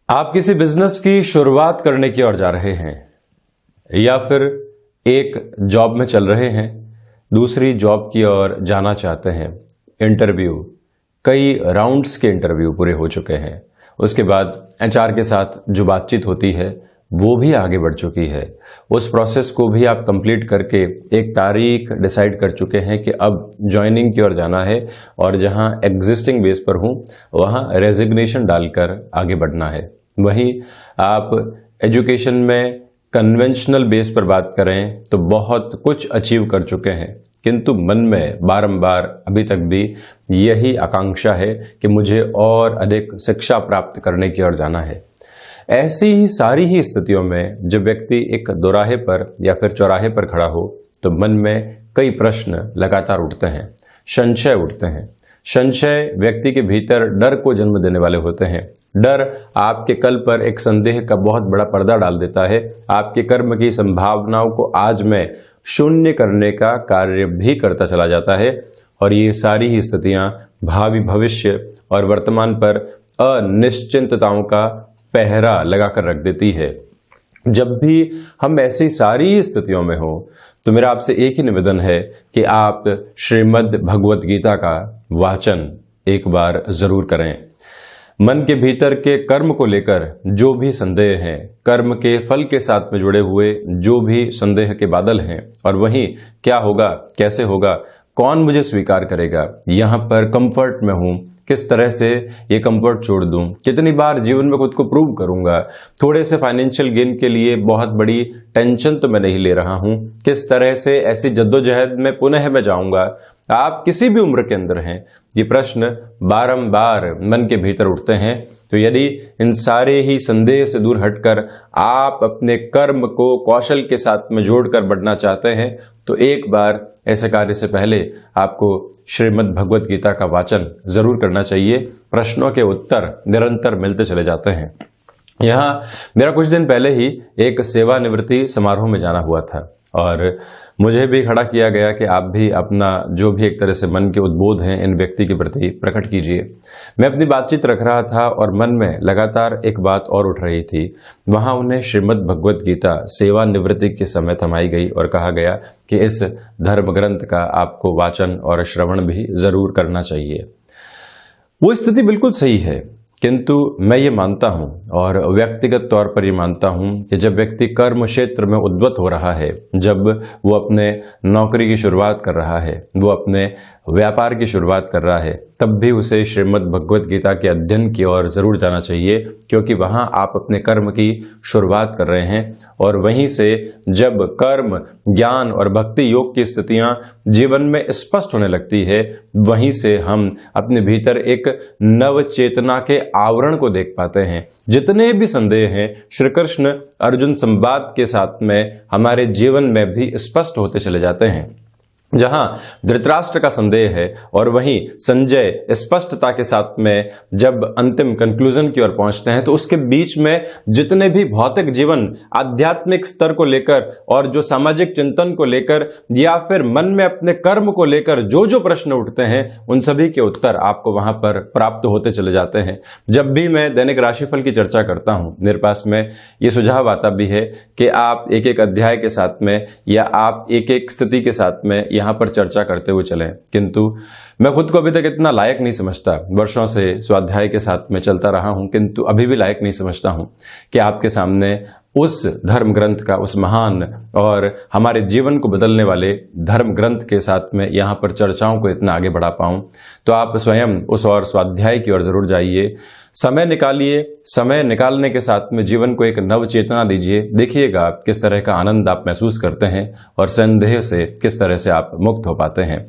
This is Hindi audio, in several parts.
आप किसी बिजनेस की शुरुआत करने की ओर जा रहे हैं या फिर एक जॉब में चल रहे हैं, दूसरी जॉब की ओर जाना चाहते हैं। इंटरव्यू, कई राउंड्स के इंटरव्यू पूरे हो चुके हैं। उसके बाद एचआर के साथ जो बातचीत होती है वो भी आगे बढ़ चुकी है। उस प्रोसेस को भी आप कंप्लीट करके एक तारीख डिसाइड कर चुके हैं कि अब ज्वाइनिंग की ओर जाना है और जहां एग्जिस्टिंग बेस पर हूं वहां रेजिग्नेशन डालकर आगे बढ़ना है। वहीं आप एजुकेशन में कन्वेंशनल बेस पर बात करें तो बहुत कुछ अचीव कर चुके हैं, किंतु मन में बारंबार अभी तक भी यही आकांक्षा है कि मुझे और अधिक शिक्षा प्राप्त करने की ओर जाना है। ऐसी ही सारी ही स्थितियों में जब व्यक्ति एक दोराहे पर या फिर चौराहे पर खड़ा हो तो मन में कई प्रश्न लगातार उठते हैं, संशय उठते हैं। संशय व्यक्ति के भीतर डर को जन्म देने वाले होते हैं। डर आपके कल पर एक संदेह का बहुत बड़ा पर्दा डाल देता है। आपके कर्म की संभावनाओं को आज में शून्य करने का कार्य भी करता चला जाता है और ये सारी ही स्थितियां भावी भविष्य और वर्तमान पर अनिश्चितताओं का पहरा लगाकर रख देती है। जब भी हम ऐसी सारी स्थितियों में हो तो मेरा आपसे एक ही निवेदन है कि आप श्रीमद् भगवत गीता का वाचन एक बार जरूर करें। मन के भीतर के कर्म को लेकर जो भी संदेह हैं, कर्म के फल के साथ में जुड़े हुए जो भी संदेह के बादल हैं, और वहीं क्या होगा, कैसे होगा, कौन मुझे स्वीकार करेगा, यहाँ पर कंफर्ट में हूं, किस तरह से ये कंफर्ट छोड़ दूं, कितनी बार जीवन में खुद को प्रूव करूंगा, थोड़े से फाइनेंशियल गेन के लिए बहुत बड़ी टेंशन तो मैं नहीं ले रहा हूं, किस तरह से ऐसी जद्दोजहद में पुनः मैं जाऊंगा। आप किसी भी उम्र के अंदर हैं, ये प्रश्न बारंबार मन के भीतर उठते हैं। तो यदि इन सारे ही संदेह से दूर हटकर आप अपने कर्म को कौशल के साथ में जोड़कर बढ़ना चाहते हैं तो एक बार ऐसे कार्य से पहले आपको श्रीमद् भगवत गीता का वाचन जरूर करना चाहिए। प्रश्नों के उत्तर निरंतर मिलते चले जाते हैं। यहाँ मेरा कुछ दिन पहले ही एक सेवानिवृत्ति समारोह में जाना हुआ था और मुझे भी खड़ा किया गया कि आप भी अपना जो भी एक तरह से मन के उद्बोध हैं इन व्यक्ति के प्रति प्रकट कीजिए। मैं अपनी बातचीत रख रहा था और मन में लगातार एक बात और उठ रही थी। वहां उन्हें श्रीमद् भगवत गीता सेवानिवृत्ति के समय थमाई गई और कहा गया कि इस धर्म ग्रंथ का आपको वाचन और श्रवण भी जरूर करना चाहिए। वो स्थिति बिल्कुल सही है, किंतु मैं ये मानता हूं और व्यक्तिगत तौर पर ये मानता हूं कि जब व्यक्ति कर्म क्षेत्र में उद्वत हो रहा है, जब वो अपने नौकरी की शुरुआत कर रहा है, वो अपने व्यापार की शुरुआत कर रहा है, तब भी उसे श्रीमद् भगवत गीता के अध्ययन की ओर जरूर जाना चाहिए, क्योंकि वहां आप अपने कर्म की शुरुआत कर रहे हैं और वहीं से जब कर्म, ज्ञान और भक्ति योग की स्थितियां जीवन में स्पष्ट होने लगती है, वहीं से हम अपने भीतर एक नव चेतना के आवरण को देख पाते हैं। जितने भी संदेह हैं श्री कृष्ण अर्जुन संवाद के साथ में हमारे जीवन में भी स्पष्ट होते चले जाते हैं। जहां धृतराष्ट्र का संदेह है और वहीं संजय स्पष्टता के साथ में जब अंतिम कंक्लूजन की ओर पहुंचते हैं तो उसके बीच में जितने भी भौतिक जीवन, आध्यात्मिक स्तर को लेकर और जो सामाजिक चिंतन को लेकर या फिर मन में अपने कर्म को लेकर जो जो प्रश्न उठते हैं उन सभी के उत्तर आपको वहां पर प्राप्त होते चले जाते हैं। जब भी मैं दैनिक राशिफल की चर्चा करता हूं, मेरे पास में ये सुझाव आता भी है कि आप एक एक अध्याय के साथ में या आप एक एक स्थिति के साथ में यहां पर चर्चा करते हुए चलें, किंतु मैं खुद को अभी तक इतना लायक नहीं समझता। वर्षों से स्वाध्याय के साथ में चलता रहा हूं, किंतु अभी भी लायक नहीं समझता हूं कि आपके सामने उस धर्म ग्रंथ का, उस महान और हमारे जीवन को बदलने वाले धर्म ग्रंथ के साथ में यहाँ पर चर्चाओं को इतना आगे बढ़ा पाऊं। तो आप स्वयं उस और स्वाध्याय की ओर जरूर जाइए, समय निकालिए। समय निकालने के साथ में जीवन को एक नव चेतना दीजिए। देखिएगा किस तरह का आनंद आप महसूस करते हैं और संदेह से किस तरह से आप मुक्त हो पाते हैं।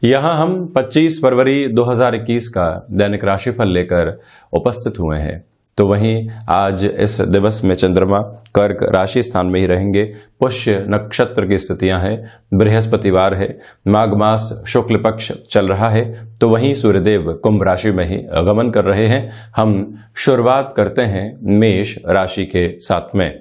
यहाँ हम 25 फरवरी 2021 का दैनिक राशिफल लेकर उपस्थित हुए हैं। तो वहीं आज इस दिवस में चंद्रमा कर्क राशि स्थान में ही रहेंगे। पुष्य नक्षत्र की स्थितियां हैं, बृहस्पतिवार है, माघ मास शुक्ल पक्ष चल रहा है, तो वहीं सूर्यदेव कुंभ राशि में ही गमन कर रहे हैं। हम शुरुआत करते हैं मेष राशि के साथ में।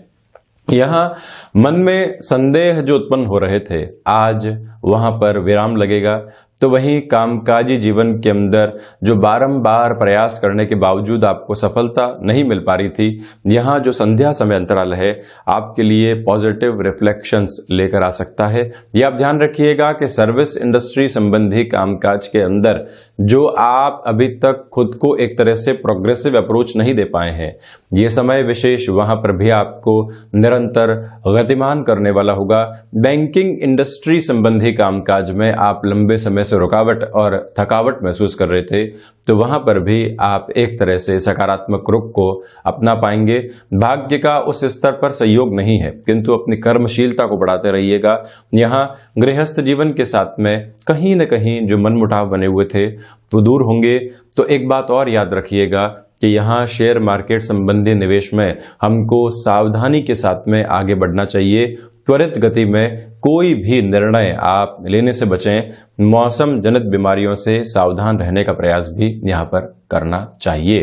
यहाँ मन में संदेह जो उत्पन्न हो रहे थे, आज वहां पर विराम लगेगा। तो वहीं कामकाजी जीवन के अंदर जो बारंबार प्रयास करने के बावजूद आपको सफलता नहीं मिल पा रही थी, यहाँ जो संध्या समय अंतराल है आपके लिए पॉजिटिव रिफ्लेक्शंस लेकर आ सकता है। ये आप ध्यान रखिएगा कि सर्विस इंडस्ट्री संबंधी कामकाज के अंदर जो आप अभी तक खुद को एक तरह से प्रोग्रेसिव अप्रोच नहीं दे पाए हैं, ये समय विशेष वहां पर भी आपको निरंतर गतिमान करने वाला होगा। बैंकिंग इंडस्ट्री संबंधी कामकाज में आप लंबे समय से रुकावट और थकावट महसूस कर रहे थे, तो वहां पर भी आप एक तरह से सकारात्मक रुख को अपना पाएंगे। भाग्य का उस स्तर पर सहयोग नहीं है, किंतु अपनी कर्मशीलता को बढ़ाते रहिएगा। यहाँ गृहस्थ जीवन के साथ में कहीं न कहीं जो मनमुटाव बने हुए थे वो दूर होंगे। तो एक बात और याद रखिएगा कि यहाँ शेयर मार्केट संबंधी निवेश में हमको सावधानी के साथ में आगे बढ़ना चाहिए। त्वरित गति में कोई भी निर्णय आप लेने से बचें। मौसम जनित बीमारियों से सावधान रहने का प्रयास भी यहाँ पर करना चाहिए।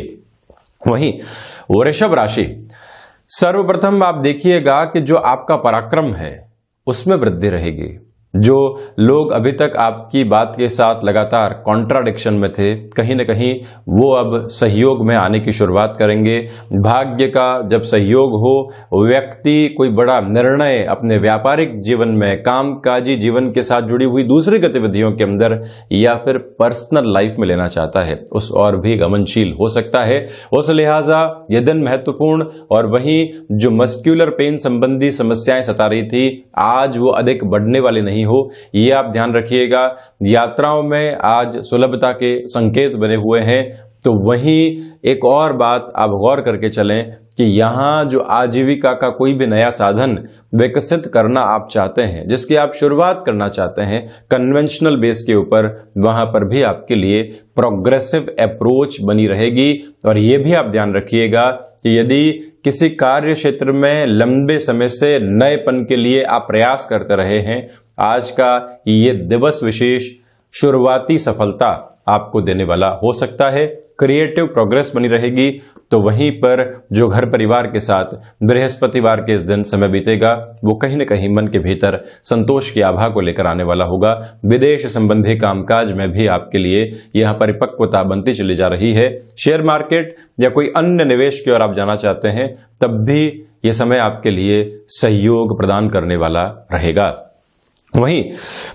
वहीं वृषभ राशि, सर्वप्रथम आप देखिएगा कि जो आपका पराक्रम है उसमें वृद्धि रहेगी। जो लोग अभी तक आपकी बात के साथ लगातार कॉन्ट्राडिक्शन में थे, कहीं न कहीं वो अब सहयोग में आने की शुरुआत करेंगे। भाग्य का जब सहयोग हो, व्यक्ति कोई बड़ा निर्णय अपने व्यापारिक जीवन में, कामकाजी जीवन के साथ जुड़ी हुई दूसरी गतिविधियों के अंदर या फिर पर्सनल लाइफ में लेना चाहता है, उस और भी गमनशील हो सकता है। उस लिहाजा यह दिन महत्वपूर्ण। और वहीं जो मस्क्यूलर पेन संबंधी समस्याएं सता रही थी, आज वो अधिक बढ़ने वाली नहीं हो, ये आप ध्यान रखिएगा। यात्राओं में आज सुलभता के संकेत बने हुए हैं। तो वहीं एक और बात आप गौर करके चलें कि यहाँ जो आजीविका का कोई भी नया साधन विकसित करना आप चाहते हैं, जिसकी आप शुरुआत करना चाहते हैं कन्वेंशनल बेस के ऊपर, वहां पर भी आपके लिए प्रोग्रेसिव अप्रोच बनी रहेगी। और ये भी आप ध्यान रखिएगा कि यदि किसी कार्य क्षेत्र में लंबे समय से नएपन के लिए आप प्रयास करते रहे हैं, आज का ये दिवस विशेष शुरुआती सफलता आपको देने वाला हो सकता है। क्रिएटिव प्रोग्रेस बनी रहेगी। तो वहीं पर जो घर परिवार के साथ बृहस्पतिवार के इस दिन समय बीतेगा, वो कहीं न कहीं मन के भीतर संतोष की आभा को लेकर आने वाला होगा। विदेश संबंधी कामकाज में भी आपके लिए यहां परिपक्वता बनती चली जा रही है। शेयर मार्केट या कोई अन्य निवेश की ओर आप जाना चाहते हैं, तब भी यह समय आपके लिए सहयोग प्रदान करने वाला रहेगा। वहीं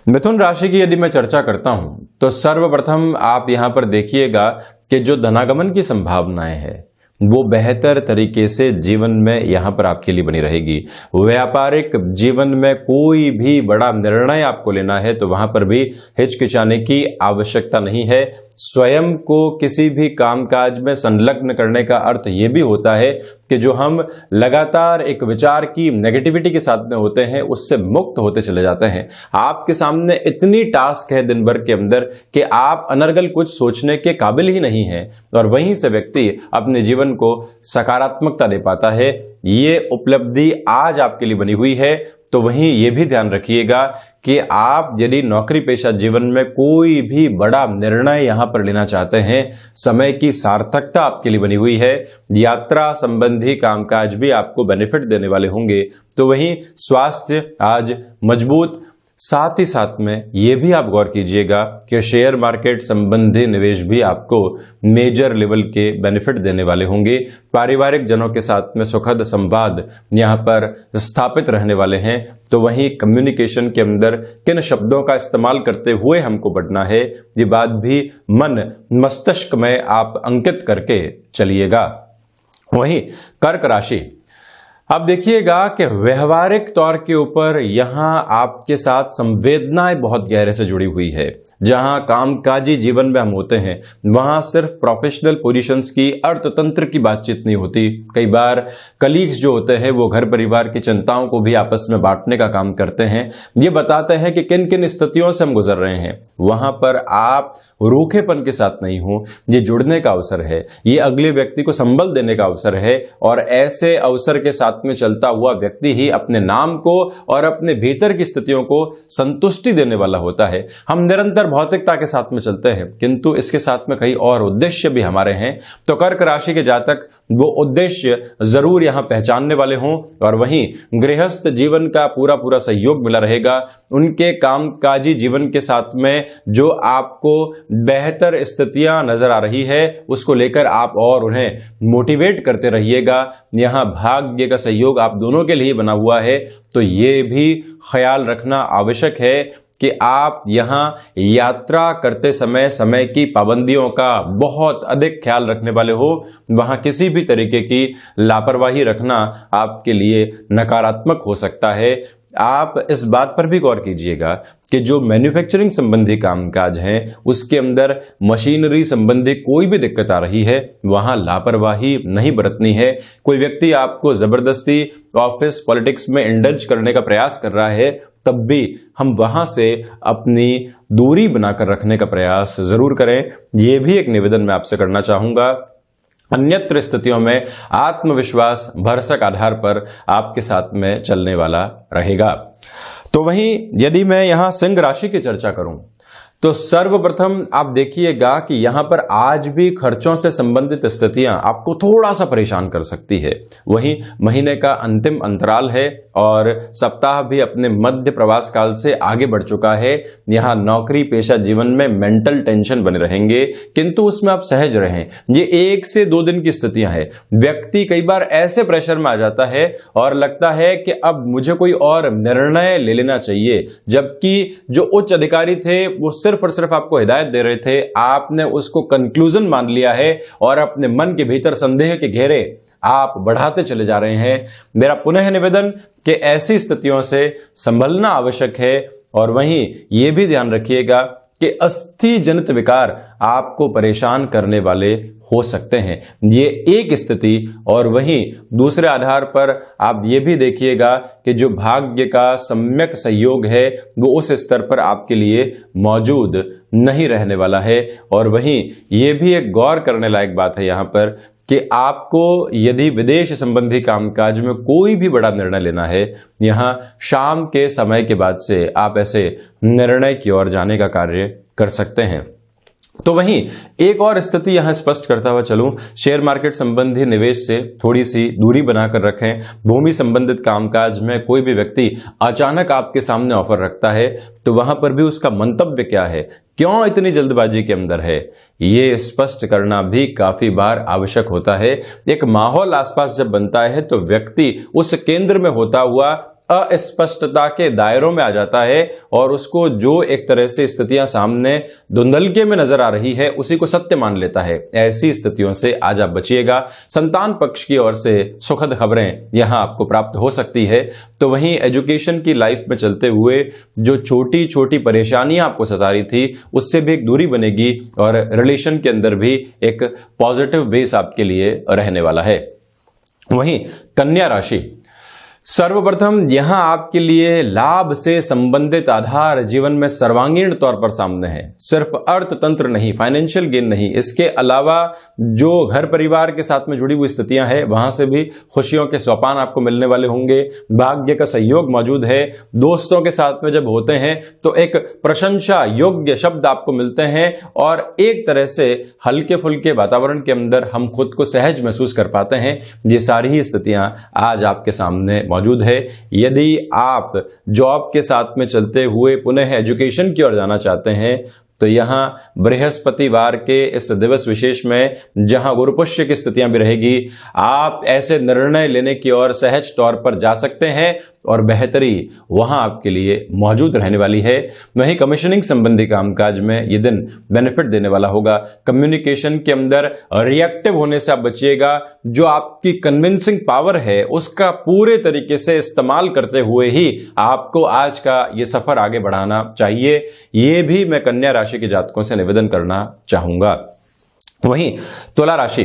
मिथुन राशि की यदि मैं चर्चा करता हूं, तो सर्वप्रथम आप यहां पर देखिएगा कि जो धनागमन की संभावनाएं हैं वो बेहतर तरीके से जीवन में यहां पर आपके लिए बनी रहेगी। व्यापारिक जीवन में कोई भी बड़ा निर्णय आपको लेना है तो वहां पर भी हिचकिचाने की आवश्यकता नहीं है। स्वयं को किसी भी कामकाज में संलग्न करने का अर्थ यह भी होता है कि जो हम लगातार एक विचार की नेगेटिविटी के साथ में होते हैं, उससे मुक्त होते चले जाते हैं। आपके सामने इतनी टास्क है दिन भर के अंदर कि आप अनर्गल कुछ सोचने के काबिल ही नहीं हैं, और वहीं से व्यक्ति अपने जीवन को सकारात्मकता दे पाता है। ये उपलब्धि आज आपके लिए बनी हुई है। तो वहीं ये भी ध्यान रखिएगा कि आप यदि नौकरी पेशा जीवन में कोई भी बड़ा निर्णय यहां पर लेना चाहते हैं, समय की सार्थकता आपके लिए बनी हुई है। यात्रा संबंधी कामकाज भी आपको बेनिफिट देने वाले होंगे। तो वहीं स्वास्थ्य आज मजबूत। साथ ही साथ में यह भी आप गौर कीजिएगा कि शेयर मार्केट संबंधी निवेश भी आपको मेजर लेवल के बेनिफिट देने वाले होंगे। पारिवारिक जनों के साथ में सुखद संवाद यहां पर स्थापित रहने वाले हैं। तो वहीं कम्युनिकेशन के अंदर किन शब्दों का इस्तेमाल करते हुए हमको बढ़ना है, ये बात भी मन मस्तिष्क में आप अंकित करके चलिएगा। वहीं कर्क राशि, अब देखिएगा कि व्यवहारिक तौर के ऊपर यहां आपके साथ संवेदनाएं बहुत गहरे से जुड़ी हुई है। जहां कामकाजी जीवन में हम होते हैं, वहां सिर्फ प्रोफेशनल पोजीशंस की, अर्थतंत्र की बातचीत नहीं होती। कई बार कलीग्स जो होते हैं वो घर परिवार की चिंताओं को भी आपस में बांटने का काम करते हैं। ये बताते हैं कि किन किन स्थितियों से हम गुजर रहे हैं। वहां पर आप रूखेपन के साथ नहीं हो, ये जुड़ने का अवसर है, ये अगले व्यक्ति को संबल देने का अवसर है। और ऐसे अवसर के साथ में चलता हुआ व्यक्ति ही अपने नाम को और अपने भीतर की स्थितियों को संतुष्टि देने वाला होता है। हम निरंतर भौतिकता के साथ में चलते हैं, किंतु इसके साथ में कई और उद्देश्य भी हमारे हैं। तो कर्क राशि के जातक वो उद्देश्य जरूर यहां पहचानने वाले हों। और वहीं गृहस्थ जीवन का पूरा पूरा सहयोग मिला रहेगा। उनके कामकाजी जीवन के साथ में जो आपको बेहतर स्थितियां नजर आ रही है उसको लेकर आप और उन्हें मोटिवेट करते रहिएगा। यहां भाग्य का सहयोग आप दोनों के लिए बना हुआ है, तो ये भी ख्याल रखना आवश्यक है कि आप यहां यात्रा करते समय समय की पाबंदियों का बहुत अधिक ख्याल रखने वाले हो। वहां किसी भी तरीके की लापरवाही रखना आपके लिए नकारात्मक हो सकता है। आप इस बात पर भी गौर कीजिएगा कि जो मैन्युफैक्चरिंग संबंधी कामकाज हैं उसके अंदर मशीनरी संबंधी कोई भी दिक्कत आ रही है, वहां लापरवाही नहीं बरतनी है। कोई व्यक्ति आपको जबरदस्ती ऑफिस पॉलिटिक्स में इंडल्ज करने का प्रयास कर रहा है, तब भी हम वहां से अपनी दूरी बनाकर रखने का प्रयास जरूर करें। यह भी एक निवेदन मैं आपसे करना चाहूंगा। अन्यत्र स्थितियों में आत्मविश्वास भरसक आधार पर आपके साथ में चलने वाला रहेगा। तो वहीं यदि मैं यहां सिंह राशि की चर्चा करूं तो सर्वप्रथम आप देखिएगा कि यहां पर आज भी खर्चों से संबंधित स्थितियां आपको थोड़ा सा परेशान कर सकती है। वहीं महीने का अंतिम अंतराल है और सप्ताह भी अपने मध्य प्रवास काल से आगे बढ़ चुका है। यहां नौकरी पेशा जीवन में मेंटल टेंशन बने रहेंगे, किंतु उसमें आप सहज रहें। ये 1 से 2 दिन की स्थितियां हैं। व्यक्ति कई बार ऐसे प्रेशर में आ जाता है और लगता है कि अब मुझे कोई और निर्णय ले लेना चाहिए, जबकि जो उच्च अधिकारी थे वो सिर्फ और सिर्फ आपको हिदायत दे रहे थे, आपने उसको कंक्लूजन मान लिया है और अपने मन के भीतर संदेह के घेरे आप बढ़ाते चले जा रहे हैं। मेरा पुनः निवेदन कि ऐसी स्थितियों से संभलना आवश्यक है। और वहीं यह भी ध्यान रखिएगा कि अस्थि जनित विकार आपको परेशान करने वाले हो सकते हैं, ये एक स्थिति। और वहीं दूसरे आधार पर आप ये भी देखिएगा कि जो भाग्य का सम्यक सहयोग है वो उस स्तर पर आपके लिए मौजूद नहीं रहने वाला है। और वहीं ये भी एक गौर करने लायक बात है यहाँ पर कि आपको यदि विदेश संबंधी कामकाज में कोई भी बड़ा निर्णय लेना है, यहाँ शाम के समय के बाद से आप ऐसे निर्णय की ओर जाने का कार्य कर सकते हैं। तो वहीं एक और स्थिति यहां स्पष्ट करता हुआ चलूं, शेयर मार्केट संबंधी निवेश से थोड़ी सी दूरी बनाकर रखें। भूमि संबंधित कामकाज में कोई भी व्यक्ति अचानक आपके सामने ऑफर रखता है तो वहां पर भी उसका मंतव्य क्या है, क्यों इतनी जल्दबाजी के अंदर है, ये स्पष्ट करना भी काफी बार आवश्यक होता है। एक माहौल आसपास जब बनता है तो व्यक्ति उस केंद्र में होता हुआ अस्पष्टता के दायरों में आ जाता है और उसको जो एक तरह से स्थितियां सामने धुंधलके में नजर आ रही है उसी को सत्य मान लेता है। ऐसी स्थितियों से आज आप बचिएगा। संतान पक्ष की ओर से सुखद खबरें यहां आपको प्राप्त हो सकती है। तो वहीं एजुकेशन की लाइफ में चलते हुए जो छोटी छोटी परेशानियां आपको सता रही थी उससे भी एक दूरी बनेगी और रिलेशन के अंदर भी एक पॉजिटिव बेस आपके लिए रहने वाला है। वहीं कन्या राशि, सर्वप्रथम यहां आपके लिए लाभ से संबंधित आधार जीवन में सर्वांगीण तौर पर सामने है। सिर्फ अर्थतंत्र नहीं, फाइनेंशियल गेन नहीं, इसके अलावा जो घर परिवार के साथ में जुड़ी हुई स्थितियां हैं वहां से भी खुशियों के सोपान आपको मिलने वाले होंगे। भाग्य का सहयोग मौजूद है। दोस्तों के साथ में जब होते हैं तो एक प्रशंसा योग्य शब्द आपको मिलते हैं और एक तरह से हल्के फुल्के वातावरण के अंदर हम खुद को सहज महसूस कर पाते हैं। ये सारी ही स्थितियां आज आपके सामने मौजूद है। यदि आप जॉब के साथ में चलते हुए पुनः एजुकेशन की ओर जाना चाहते हैं तो यहां बृहस्पतिवार के इस दिवस विशेष में जहां गुरुपुष्य की स्थितियां भी रहेगी, आप ऐसे निर्णय लेने की ओर सहज तौर पर जा सकते हैं और बेहतरी वहां आपके लिए मौजूद रहने वाली है। वहीं कमीशनिंग संबंधी कामकाज में यह दिन बेनिफिट देने वाला होगा। कम्युनिकेशन के अंदर रिएक्टिव होने से आप बचिएगा। जो आपकी कन्विंसिंग पावर है उसका पूरे तरीके से इस्तेमाल करते हुए ही आपको आज का ये सफर आगे बढ़ाना चाहिए। ये भी मैं कन्या राशि के जातकों से निवेदन करना चाहूंगा। वहीं तुला राशि,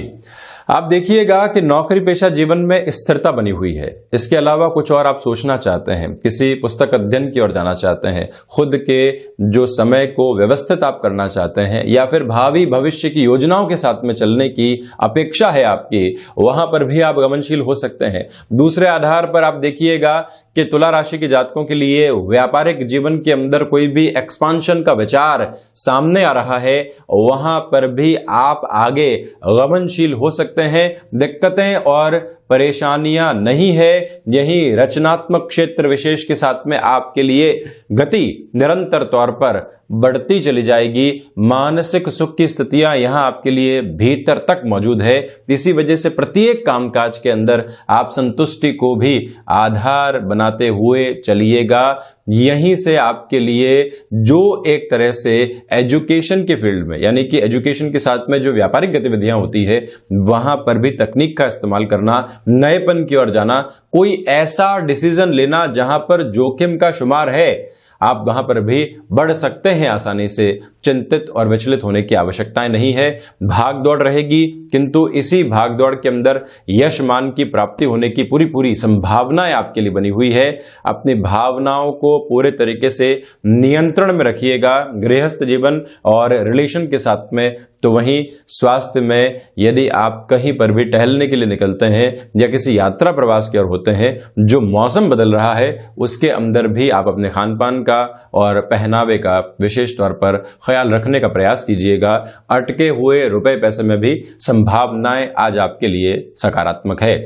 आप देखिएगा कि नौकरी पेशा जीवन में स्थिरता बनी हुई है। इसके अलावा कुछ और आप सोचना चाहते हैं, किसी पुस्तक अध्ययन की ओर जाना चाहते हैं, खुद के जो समय को व्यवस्थित आप करना चाहते हैं, या फिर भावी भविष्य की योजनाओं के साथ में चलने की अपेक्षा है आपकी, वहां पर भी आप गमनशील हो सकते हैं। दूसरे आधार पर आप देखिएगा कि तुला राशि के जातकों के लिए व्यापारिक जीवन के अंदर कोई भी एक्सपांशन का विचार सामने आ रहा है, वहां पर भी आप आगे गमनशील हो सकते हैं। दिक्कतें और परेशानियां नहीं है, यही रचनात्मक क्षेत्र विशेष के साथ में आपके लिए गति निरंतर तौर पर बढ़ती चली जाएगी। मानसिक सुख की स्थितियां यहां आपके लिए भीतर तक मौजूद है। इसी वजह से प्रत्येक कामकाज के अंदर आप संतुष्टि को भी आधार बनाते हुए चलिएगा। यहीं से आपके लिए जो एक तरह से एजुकेशन के फील्ड में, यानी कि एजुकेशन के साथ में जो व्यापारिक गतिविधियां होती है, वहां पर भी तकनीक का इस्तेमाल करना, नएपन की ओर जाना, कोई ऐसा डिसीजन लेना जहां पर जोखिम का शुमार है, आप वहां पर भी बढ़ सकते हैं आसानी से। चिंतित और विचलित होने की आवश्यकताएं नहीं है। भाग दौड़ रहेगी, किंतु इसी भाग दौड़ के अंदर यश मान की प्राप्ति होने की पूरी पूरी संभावनाएं आपके लिए बनी हुई है। अपनी भावनाओं को पूरे तरीके से नियंत्रण में रखिएगा गृहस्थ जीवन और रिलेशन के साथ में। तो वहीं स्वास्थ्य में यदि आप कहीं पर भी टहलने के लिए निकलते हैं या किसी यात्रा प्रवास की ओर होते हैं, जो मौसम बदल रहा है उसके अंदर भी आप अपने खान पान का और पहनावे का विशेष तौर पर ख्याल रखने का प्रयास कीजिएगा। अटके हुए रुपए पैसे में भी संभावनाएं आज आपके लिए सकारात्मक है।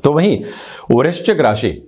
तो वहीं वृश्चिक राशि,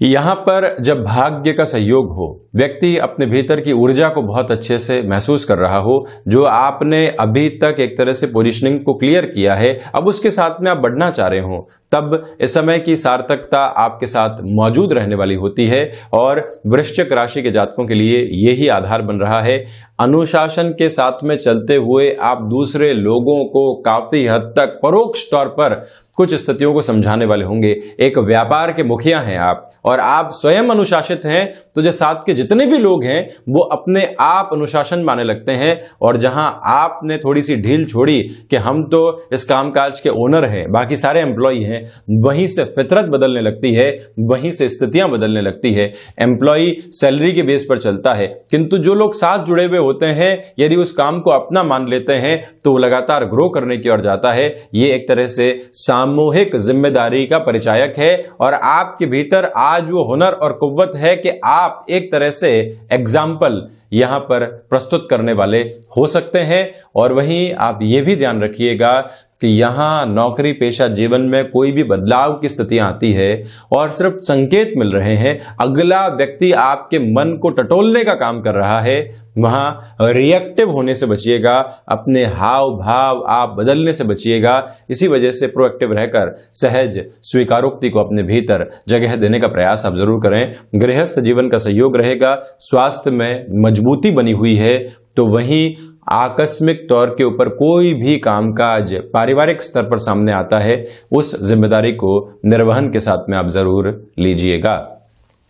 यहां पर जब भाग्य का सहयोग हो, व्यक्ति अपने भीतर की ऊर्जा को बहुत अच्छे से महसूस कर रहा हो, जो आपने अभी तक एक तरह से पोजीशनिंग को क्लियर किया है, अब उसके साथ में आप बढ़ना चाह रहे हो, तब इस समय की सार्थकता आपके साथ मौजूद रहने वाली होती है। और वृश्चिक राशि के जातकों के लिए यही आधार बन रहा है। अनुशासन के साथ में चलते हुए आप दूसरे लोगों को काफी हद तक परोक्ष तौर पर कुछ स्थितियों को समझाने वाले होंगे। एक व्यापार के मुखिया हैं आप, और आप स्वयं अनुशासित हैं, तो जो साथ के जितने भी लोग हैं वो अपने आप अनुशासन माने लगते हैं। और जहां आपने थोड़ी सी ढील छोड़ी कि हम तो इस कामकाज के ओनर हैं, बाकी सारे एम्प्लॉई हैं, वहीं से फितरत बदलने लगती है, वहीं से स्थितियां बदलने लगती है। एम्प्लॉई सैलरी के बेस पर चलता है, किंतु जो लोग साथ जुड़े हुए होते हैं, यदि उस काम को अपना मान लेते हैं तो वो लगातार ग्रो करने की ओर जाता है। ये एक तरह से सामूहिक जिम्मेदारी का परिचायक है, और आपके भीतर आज वो हुनर और कुव्वत है कि आप एक तरह से एग्जाम्पल यहां पर प्रस्तुत करने वाले हो सकते हैं। और वहीं आप ये भी ध्यान रखिएगा कि यहां नौकरी पेशा जीवन में कोई भी बदलाव की स्थितियां आती है और सिर्फ संकेत मिल रहे हैं, अगला व्यक्ति आपके मन को टटोलने का काम कर रहा है, वहां रिएक्टिव होने से बचिएगा, अपने हाव भाव आप बदलने से बचिएगा। इसी वजह से प्रोएक्टिव रहकर सहज स्वीकारोक्ति को अपने भीतर जगह देने का प्रयास आप जरूर करें। गृहस्थ जीवन का सहयोग रहेगा, स्वास्थ्य में मजबूती बनी हुई है। तो वहीं आकस्मिक तौर के ऊपर कोई भी कामकाज पारिवारिक स्तर पर सामने आता है, उस जिम्मेदारी को निर्वहन के साथ में आप जरूर लीजिएगा।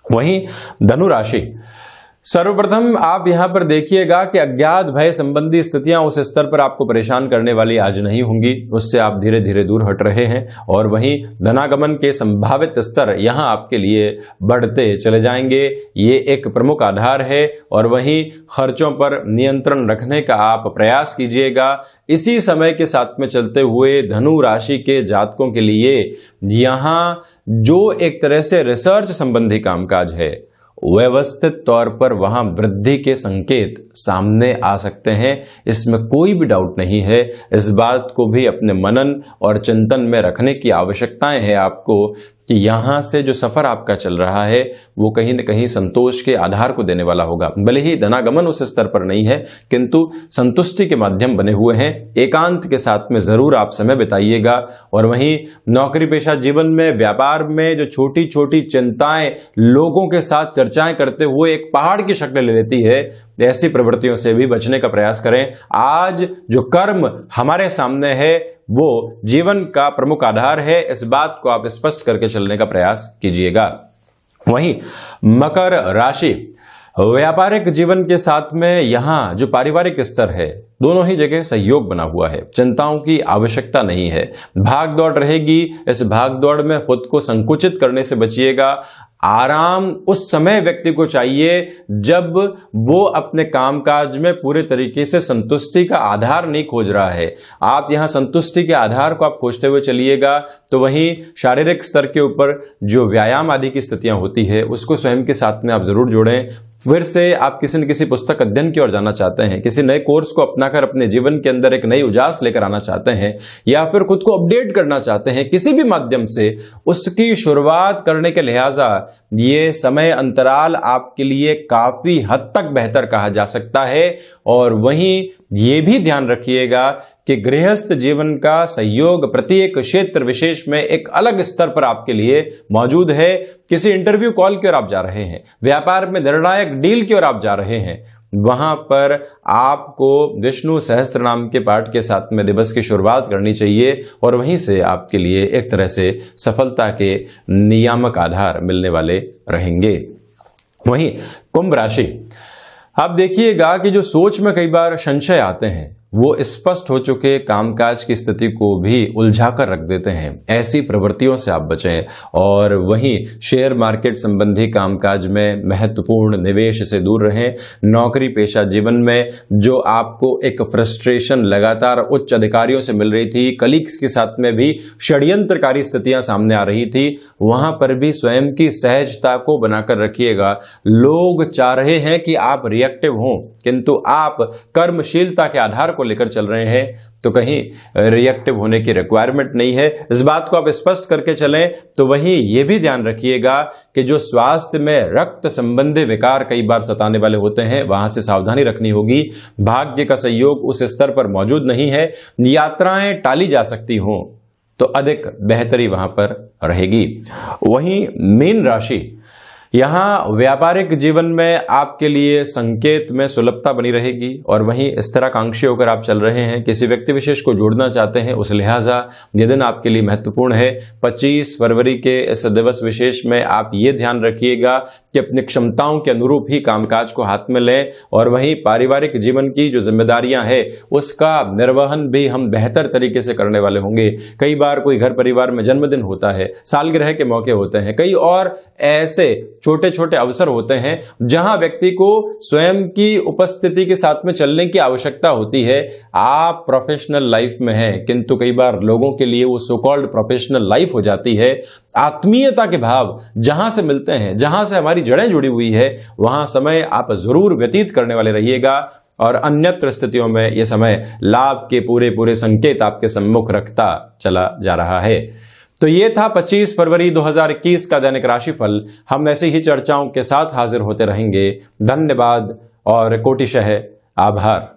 वहीं धनु राशि, सर्वप्रथम आप यहां पर देखिएगा कि अज्ञात भय संबंधी स्थितियां उस स्तर पर आपको परेशान करने वाली आज नहीं होंगी, उससे आप धीरे धीरे दूर हट रहे हैं। और वहीं धनागमन के संभावित स्तर यहां आपके लिए बढ़ते चले जाएंगे, ये एक प्रमुख आधार है। और वहीं खर्चों पर नियंत्रण रखने का आप प्रयास कीजिएगा। इसी समय के साथ में चलते हुए धनु राशि के जातकों के लिए यहां जो एक तरह से रिसर्च संबंधी कामकाज है, व्यवस्थित तौर पर वहां वृद्धि के संकेत सामने आ सकते हैं, इसमें कोई भी डाउट नहीं है। इस बात को भी अपने मनन और चिंतन में रखने की आवश्यकताएं है आपको कि यहां से जो सफर आपका चल रहा है वो कहीं न कहीं संतोष के आधार को देने वाला होगा। भले ही धनागमन उस स्तर पर नहीं है, किंतु संतुष्टि के माध्यम बने हुए हैं। एकांत के साथ में जरूर आप समय बिताइएगा। और वहीं नौकरी पेशा जीवन में, व्यापार में जो छोटी छोटी चिंताएं लोगों के साथ चर्चाएं करते हुए एक पहाड़ की शक्ल ले लेती है, ऐसी प्रवृत्तियों से भी बचने का प्रयास करें। आज जो कर्म हमारे सामने है वो जीवन का प्रमुख आधार है, इस बात को आप स्पष्ट करके चलने का प्रयास कीजिएगा। वहीं मकर राशि, व्यापारिक जीवन के साथ में यहां जो पारिवारिक स्तर है दोनों ही जगह सहयोग बना हुआ है। चिंताओं की आवश्यकता नहीं है। भाग दौड़ रहेगी, इस भाग दौड़ में खुद को संकुचित करने से बचिएगा। आराम उस समय व्यक्ति को चाहिए जब वो अपने कामकाज में पूरे तरीके से संतुष्टि का आधार नहीं खोज रहा है। आप यहां संतुष्टि के आधार को आप खोजते हुए चलिएगा तो वहीं शारीरिक स्तर के ऊपर जो व्यायाम आदि की स्थितियां होती है उसको स्वयं के साथ में आप जरूर जोड़ें। फिर से आप किसी न किसी पुस्तक अध्ययन की ओर जाना चाहते हैं, किसी नए कोर्स को अपनाकर अपने जीवन के अंदर एक नई उजास लेकर आना चाहते हैं, या फिर खुद को अपडेट करना चाहते हैं किसी भी माध्यम से, उसकी शुरुआत करने के लिहाजा ये समय अंतराल आपके लिए काफी हद तक बेहतर कहा जा सकता है। और वहीं ये भी ध्यान रखिएगा कि गृहस्थ जीवन का सहयोग प्रत्येक क्षेत्र विशेष में एक अलग स्तर पर आपके लिए मौजूद है। किसी इंटरव्यू कॉल की ओर आप जा रहे हैं, व्यापार में निर्णायक डील की ओर आप जा रहे हैं, वहां पर आपको विष्णु सहस्त्र नाम के पाठ के साथ में दिवस की शुरुआत करनी चाहिए और वहीं से आपके लिए एक तरह से सफलता के नियामक आधार मिलने वाले रहेंगे। वहीं कुंभ राशि, आप देखिएगा कि जो सोच में कई बार संशय आते हैं वो स्पष्ट हो चुके कामकाज की स्थिति को भी उलझाकर रख देते हैं। ऐसी प्रवृत्तियों से आप बचें। और वहीं शेयर मार्केट संबंधी कामकाज में महत्वपूर्ण निवेश से दूर रहें। नौकरी पेशा जीवन में जो आपको एक फ्रस्ट्रेशन लगातार उच्च अधिकारियों से मिल रही थी, कलीग्स के साथ में भी षड्यंत्रकारी स्थितियां सामने आ रही थी, वहां पर भी स्वयं की सहजता को बनाकर रखिएगा। लोग चाह रहे हैं कि आप रिएक्टिव हों, किंतु आप कर्मशीलता के आधार को लेकर चल रहे हैं, तो कहीं रिएक्टिव होने की रिक्वायरमेंट नहीं है। इस बात को आप स्पष्ट करके चलें। तो वहीं यह भी ध्यान रखिएगा कि जो स्वास्थ्य में रक्त संबंधी विकार कई बार सताने वाले होते हैं, वहां से सावधानी रखनी होगी। भाग्य का सहयोग उस स्तर पर मौजूद नहीं है। यात्राएं टाली जा सकती हों तो अधिक बेहतरी वहां पर रहेगी। वहीं मीन राशि, यहां व्यापारिक जीवन में आपके लिए संकेत में सुलभता बनी रहेगी। और वहीं स्थिराकांक्षी होकर आप चल रहे हैं, किसी व्यक्ति विशेष को जोड़ना चाहते हैं, उस लिहाजा यह दिन आपके लिए महत्वपूर्ण है। 25 फरवरी के इस दिवस विशेष में आप ये ध्यान रखिएगा कि अपनी क्षमताओं के अनुरूप ही कामकाज को हाथ में लें। और वहीं पारिवारिक जीवन की जो जिम्मेदारियां हैं उसका निर्वहन भी हम बेहतर तरीके से करने वाले होंगे। कई बार कोई घर परिवार में जन्मदिन होता है, सालगिरह के मौके होते हैं, कई और ऐसे छोटे छोटे अवसर होते हैं जहां व्यक्ति को स्वयं की उपस्थिति के साथ में चलने की आवश्यकता होती है। आप प्रोफेशनल लाइफ में हैं, किंतु कई बार लोगों के लिए वो सो कॉल्ड प्रोफेशनल लाइफ हो जाती है। आत्मीयता के भाव जहां से मिलते हैं, जहां से हमारी जड़ें जुड़ी हुई है, वहां समय आप जरूर व्यतीत करने वाले रहिएगा। और अन्यत्र स्थितियों में यह समय लाभ के पूरे पूरे संकेत आपके सम्मुख रखता चला जा रहा है। तो ये था 25 फरवरी 2021 का दैनिक राशिफल। हम ऐसी ही चर्चाओं के साथ हाजिर होते रहेंगे। धन्यवाद और कोटिशः आभार।